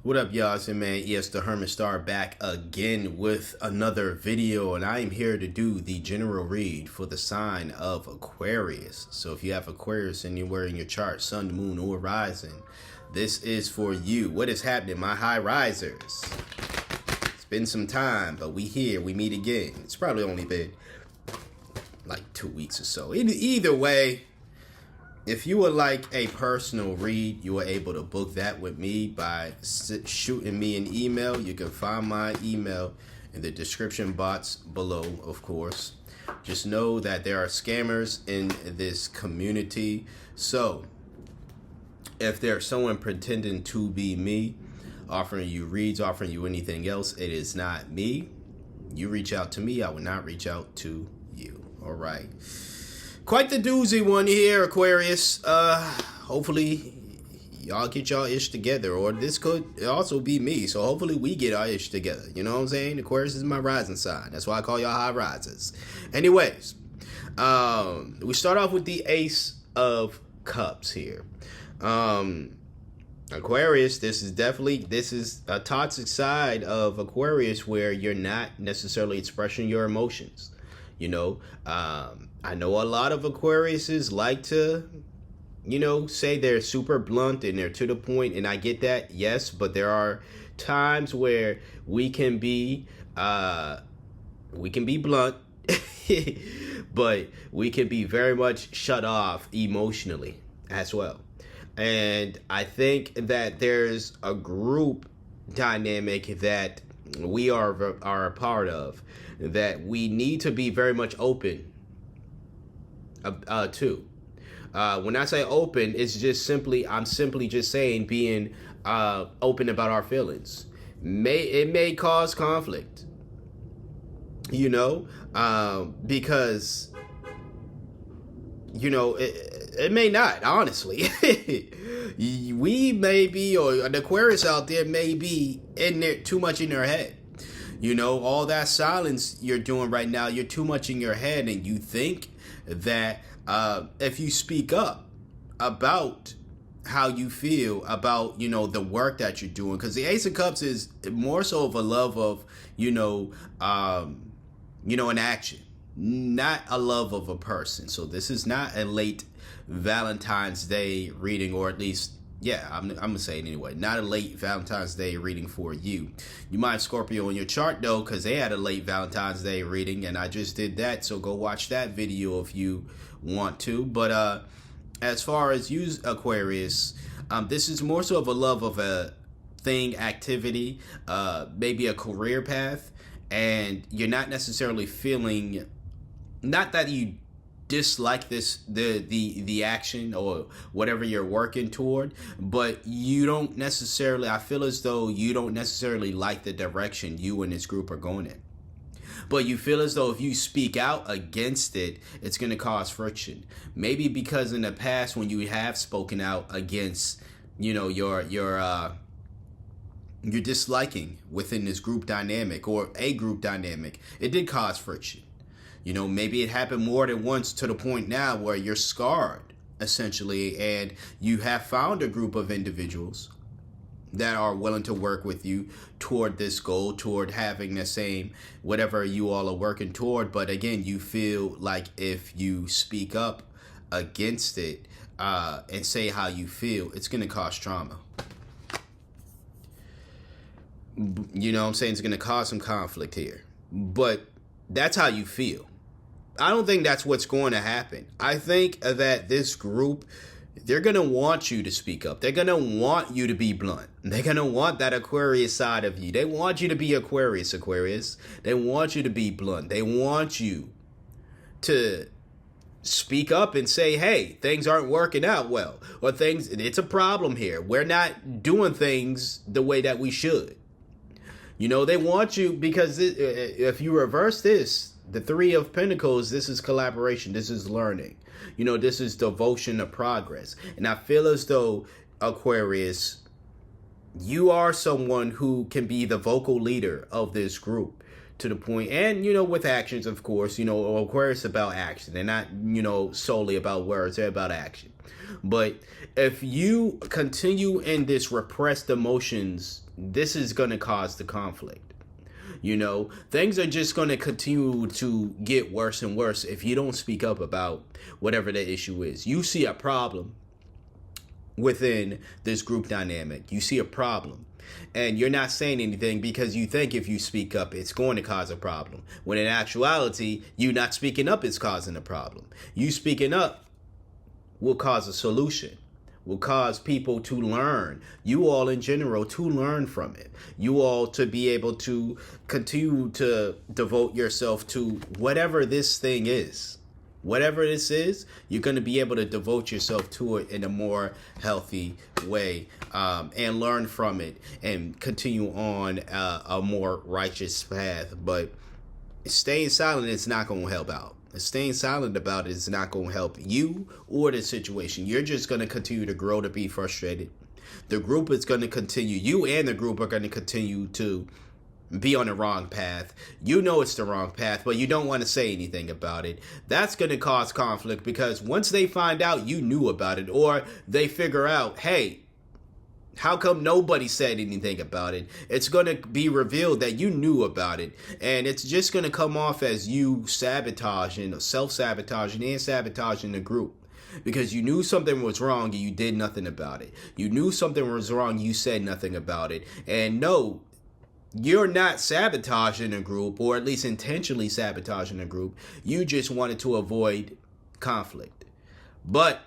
What up, y'all? It's your man ES the Hermit Star back again with another video, and I am here to do the general read for the sign of Aquarius. So if you have Aquarius anywhere in your chart, sun, moon, or rising, this is for you. What is happening, my high risers? It's been some time, but we here, we meet again. It's probably only been like 2 weeks or so. Either way, if you would like a personal read, you are able to book that with me by shooting me an email. You can find my email in the description box below, of course. Just know that there are scammers in this community. So if there's someone pretending to be me, offering you reads, offering you anything else, it is not me. You reach out to me, I will not reach out to you. All right. Quite the doozy one here, Aquarius. Hopefully y'all get y'all ish together, or this could also be me. So hopefully we get our ish together. You know what I'm saying? Aquarius is my rising sign. That's why I call y'all high risers. Anyways, we start off with the Ace of Cups here. Aquarius, this is a toxic side of Aquarius where you're not necessarily expressing your emotions. You know, I know a lot of Aquariuses like to, say they're super blunt and they're to the point, and I get that, yes, but there are times where we can be blunt, but we can be very much shut off emotionally as well. And I think that there's a group dynamic that we are a part of that we need to be very much open to. When I say open, it's just I'm simply just saying being open about our feelings. It may cause conflict, because it may not, honestly. We may be, or an Aquarius out there may be in there too much in their head. All that silence you're doing right now, you're too much in your head, and you think that if you speak up about how you feel about, the work that you're doing, because the Ace of Cups is more so of a love of, an action, not a love of a person. So this is not a late Valentine's Day reading, or at least, I'm gonna say it anyway, not a late Valentine's Day reading for you. You might have Scorpio in your chart though, because they had a late Valentine's Day reading, and I just did that, so go watch that video if you want to. But as far as you, Aquarius, this is more so of a love of a thing, activity, maybe a career path, and you're not necessarily feeling, not that you dislike the action or whatever you're working toward, but you don't necessarily, I feel as though you don't necessarily like the direction you and this group are going in. But you feel as though if you speak out against it, it's going to cause friction. Maybe because in the past when you have spoken out against, your disliking within this group dynamic or a group dynamic, it did cause friction. Maybe it happened more than once to the point now where you're scarred, essentially, and you have found a group of individuals that are willing to work with you toward this goal, toward having the same, whatever you all are working toward. But again, you feel like if you speak up against it and say how you feel, it's going to cause trauma. You know what I'm saying? It's going to cause some conflict here. But that's how you feel. I don't think that's what's going to happen. I think that this group, they're going to want you to speak up. They're going to want you to be blunt. They're going to want that Aquarius side of you. They want you to be Aquarius. They want you to be blunt. They want you to speak up and say, hey, things aren't working out well. Or it's a problem here. We're not doing things the way that we should. They want you, because if you reverse this, the Three of Pentacles, this is collaboration. This is learning. This is devotion to progress. And I feel as though, Aquarius, you are someone who can be the vocal leader of this group to the point, and, with actions, of course, Aquarius about action. They're not, solely about words. They're about action. But if you continue in this repressed emotions this is going to cause the conflict. You know, things are just going to continue to get worse and worse if you don't speak up about whatever the issue is. You see a problem within this group dynamic. You see a problem. And you're not saying anything because you think if you speak up, it's going to cause a problem. When in actuality, you not speaking up is causing a problem. You speaking up will cause a solution, will cause people to learn. You all in general to learn from it. You all to be able to continue to devote yourself to whatever this thing is. Whatever this is, you're going to be able to devote yourself to it in a more healthy way, and learn from it and continue on a more righteous path. But staying silent is not going to help out. Staying silent about it is not going to help you or the situation. You're just going to continue to grow to be frustrated. The group is going to continue. You and the group are going to continue to be on the wrong path. You know it's the wrong path, but you don't want to say anything about it. That's going to cause conflict because once they find out you knew about it, or they figure out, hey, how come nobody said anything about it? It's going to be revealed that you knew about it. And it's just going to come off as you sabotaging, self-sabotaging, and sabotaging the group. Because you knew something was wrong and you did nothing about it. You knew something was wrong, you said nothing about it. And no, you're not sabotaging a group, or at least intentionally sabotaging a group. You just wanted to avoid conflict. But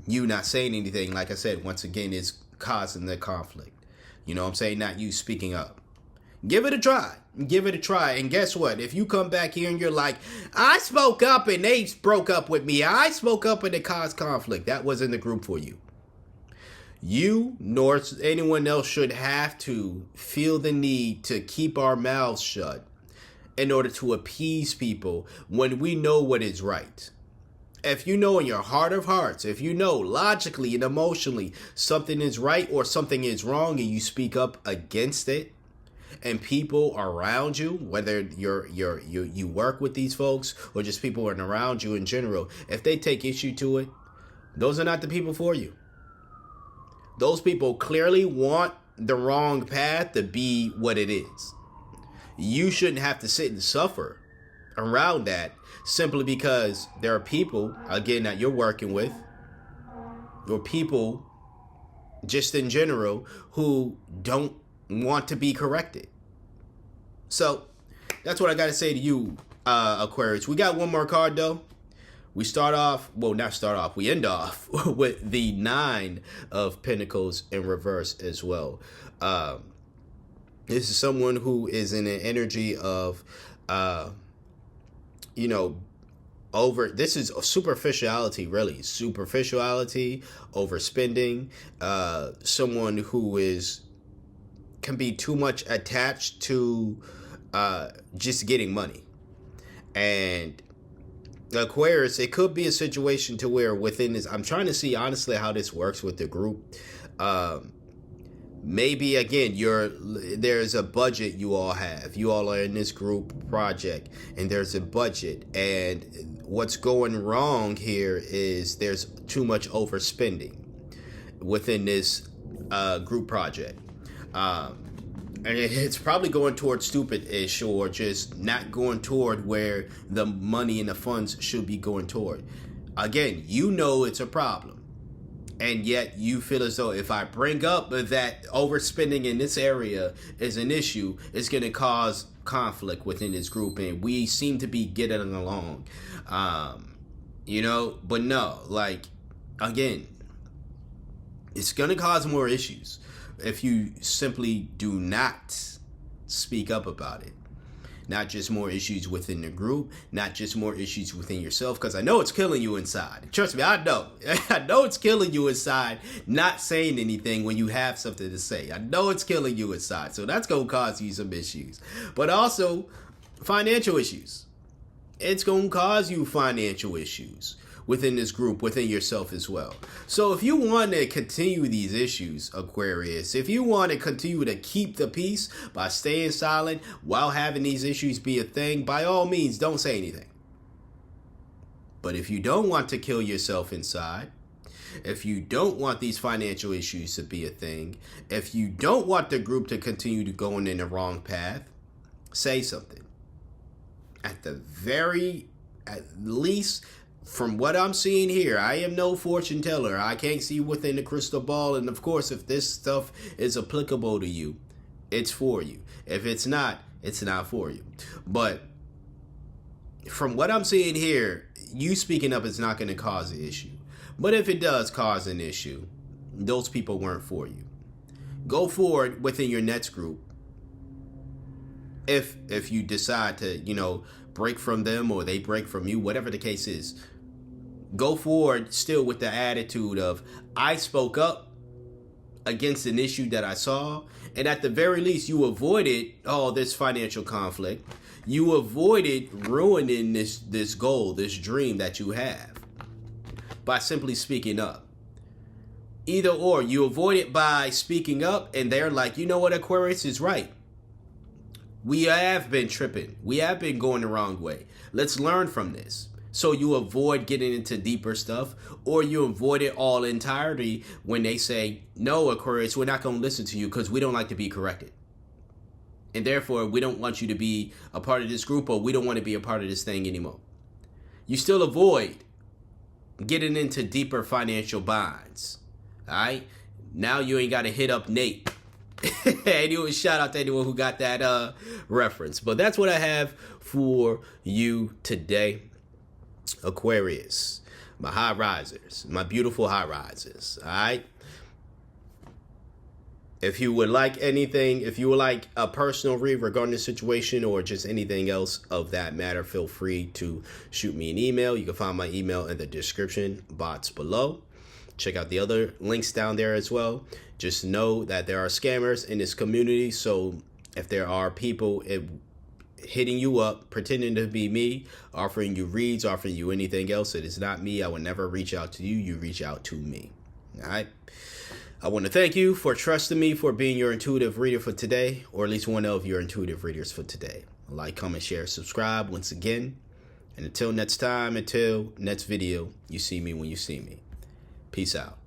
you not saying anything, like I said, once again, is causing the conflict. You know what I'm saying? Not you speaking up. Give it a try. Give it a try. And guess what? If you come back here and you're like, I spoke up and they broke up with me. I spoke up and it caused conflict. That wasn't the group for you. You nor anyone else should have to feel the need to keep our mouths shut in order to appease people when we know what is right. If you know in your heart of hearts, if you know logically and emotionally something is right or something is wrong, and you speak up against it, and people around you, whether you work with these folks or just people around you in general, if they take issue to it, those are not the people for you. Those people clearly want the wrong path to be what it is. You shouldn't have to sit and suffer around that simply because there are people, again, that you're working with, or people just in general who don't want to be corrected. So that's what I got to say to you, Aquarius. We got one more card, though. We we end off with the 9 of Pentacles in reverse as well. This is someone who is in an energy of, this is superficiality, really. Superficiality, overspending. Someone who can be too much attached to just getting money. And Aquarius, it could be a situation to where within this, I'm trying to see honestly how this works with the group. Maybe again, there's a budget you all have. You all are in this group project and there's a budget, and what's going wrong here is there's too much overspending within this group project. And it's probably going toward stupid-ish, or just not going toward where the money and the funds should be going toward. Again, you know it's a problem. And yet you feel as though if I bring up that overspending in this area is an issue, it's going to cause conflict within this group. And we seem to be getting along. But no, again, it's going to cause more issues if you simply do not speak up about it. Not just more issues within the group, not just more issues within yourself, because I know it's killing you inside. Trust me, I know. I know it's killing you inside not saying anything when you have something to say. I know it's killing you inside. So that's going to cause you some issues. But also financial issues. It's going to cause you financial issues within this group, within yourself as well. So if you want to continue these issues, Aquarius, if you want to continue to keep the peace by staying silent while having these issues be a thing, by all means, don't say anything. But if you don't want to kill yourself inside, if you don't want these financial issues to be a thing, if you don't want the group to continue to going in the wrong path, say something. At least from what I'm seeing here, I am no fortune teller. I can't see within the crystal ball. And of course, if this stuff is applicable to you, it's for you. If it's not for you. But from what I'm seeing here, you speaking up is not going to cause an issue. But if it does cause an issue, those people weren't for you. Go forward within your next group. If you decide to, break from them or they break from you, whatever the case is, go forward still with the attitude of, I spoke up against an issue that I saw, and at the very least you avoided all this financial conflict. You avoided ruining this goal, this dream that you have by simply speaking up. Either or, you avoid it by speaking up and they're like, you know what, Aquarius is right. We have been tripping. We have been going the wrong way. Let's learn from this. So you avoid getting into deeper stuff, or you avoid it all entirety when they say, no, Aquarius, we're not going to listen to you because we don't like to be corrected. And therefore, we don't want you to be a part of this group, or we don't want to be a part of this thing anymore. You still avoid getting into deeper financial binds. All right? Now you ain't got to hit up Nate. Anyway, shout out to anyone who got that reference. But that's what I have for you today, Aquarius. My high risers, my beautiful high risers. All right. If you would like anything, if you would like a personal read regarding the situation or just anything else of that matter, feel free to shoot me an email. You can find my email in the description box below. Check out the other links down there as well. Just know that there are scammers in this community. So if there are people hitting you up, pretending to be me, offering you reads, offering you anything else, it is not me. I will never reach out to you. You reach out to me. All right. I want to thank you for trusting me, for being your intuitive reader for today, or at least one of your intuitive readers for today. Like, comment, share, subscribe once again. And until next time, until next video, you see me when you see me. Peace out.